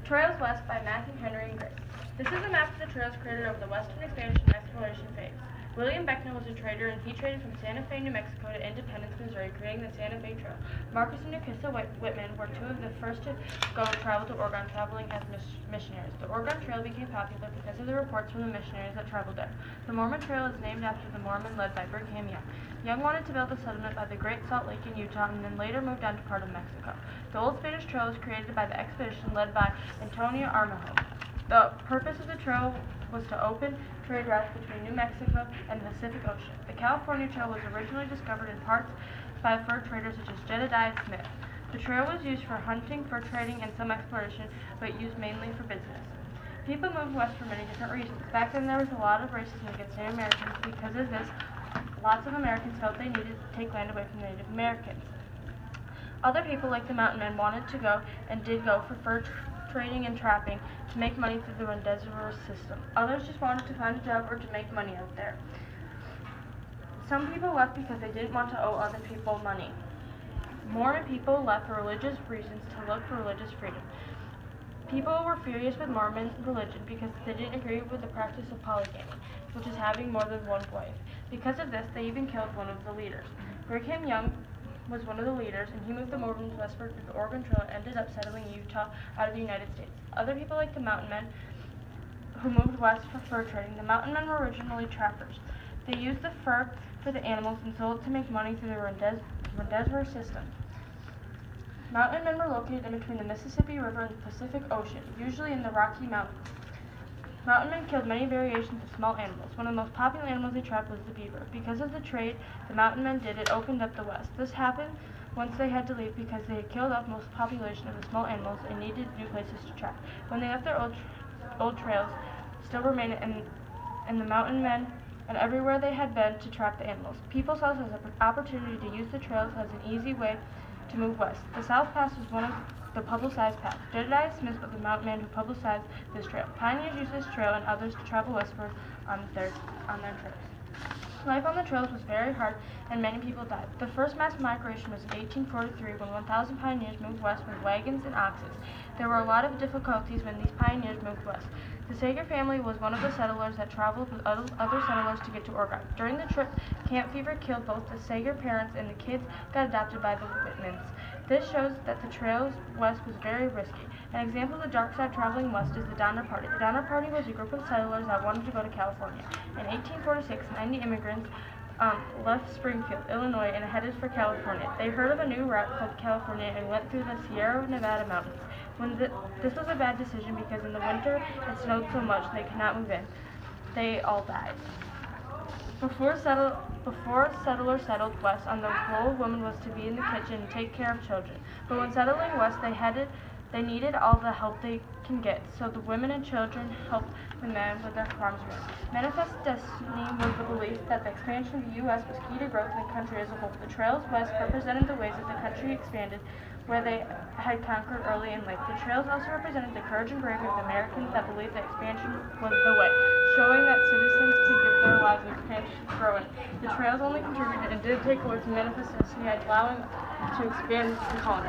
Trails West by Matthew Henry and Grace. This is a map of the trails created over the western expansion and exploration phase. William Becknell was a trader, and he traded from Santa Fe, New Mexico to Independence, Missouri, creating the Santa Fe Trail. Marcus and Nikissa Whitman were two of the first to go and travel to Oregon, traveling as missionaries. The Oregon Trail became popular because of the reports from the missionaries that traveled there. The Mormon Trail is named after the Mormon led by Brigham Young. Young wanted to build a settlement by the Great Salt Lake in Utah and then later moved down to part of Mexico. The Old Spanish Trail was created by the expedition led by Antonio Armijo. The purpose of the trail was to open trade routes between New Mexico and the Pacific Ocean. The California Trail was originally discovered in parts by fur traders such as Jedediah Smith. The trail was used for hunting, fur trading, and some exploration, but used mainly for business. People moved west for many different reasons. Back then there was a lot of racism against Native Americans. Because of this, lots of Americans felt they needed to take land away from Native Americans. Other people, like the mountain men, wanted to go and did go for fur trading and trapping to make money through the rendezvous system. Others just wanted to find a job or to make money out there. Some people left because they didn't want to owe other people money. Mormon people left for religious reasons to look for religious freedom. People were furious with Mormon religion because they didn't agree with the practice of polygamy, which is having more than one wife. Because of this, they even killed one of the leaders. Brigham Young was one of the leaders, and he moved the Mormons westward through the Oregon Trail and ended up settling Utah out of the United States. Other people, like the mountain men, who moved west for fur trading. The mountain men were originally trappers. They used the fur for the animals and sold it to make money through the rendezvous system. Mountain men were located in between the Mississippi River and the Pacific Ocean, usually in the Rocky Mountains. Mountain men killed many variations of small animals. One of the most popular animals they trapped was the beaver. Because of the trade the mountain men did, it opened up the West. This happened once they had to leave because they had killed off most of the population of the small animals and needed new places to trap. When they left, their old trails still remained and the mountain men and everywhere they had been to trap the animals. People saw this as an opportunity to use the trails as an easy way to move west. The South Pass was one of the publicized paths. Jedediah Smith was the mountain man who publicized this trail. Pioneers used this trail and others to travel westward on their trips. Life on the trails was very hard and many people died. The first mass migration was in 1843 when 1,000 pioneers moved west with wagons and oxen. There were a lot of difficulties when these pioneers moved west. The Sager family was one of the settlers that traveled with other settlers to get to Oregon. During the trip, camp fever killed both the Sager parents and the kids got adopted by the Whitmans. This shows that the trails west was very risky. An example of the dark side traveling west is the Donner Party. The Donner Party was a group of settlers that wanted to go to California. In 1846, 90 immigrants left Springfield, Illinois, and headed for California. They heard of a new route called California and went through the Sierra Nevada mountains. This was a bad decision because in the winter it snowed so much they could not move in. They all died. Before settlers settled west, on the role of women was to be in the kitchen and take care of children. But when settling west, they needed all the help they can get, so the women and children helped the men with their farms run. Manifest Destiny was the belief that the expansion of the U.S. was key to growth in the country as a whole. The trails west represented the ways that the country expanded, where they had conquered early in life. The trails also represented the courage and bravery of the Americans that believed that expansion was the way, showing that citizens could give their lives and expansion growing. The trails only contributed and did take away from Manifest Destiny, allowing to expand the colony.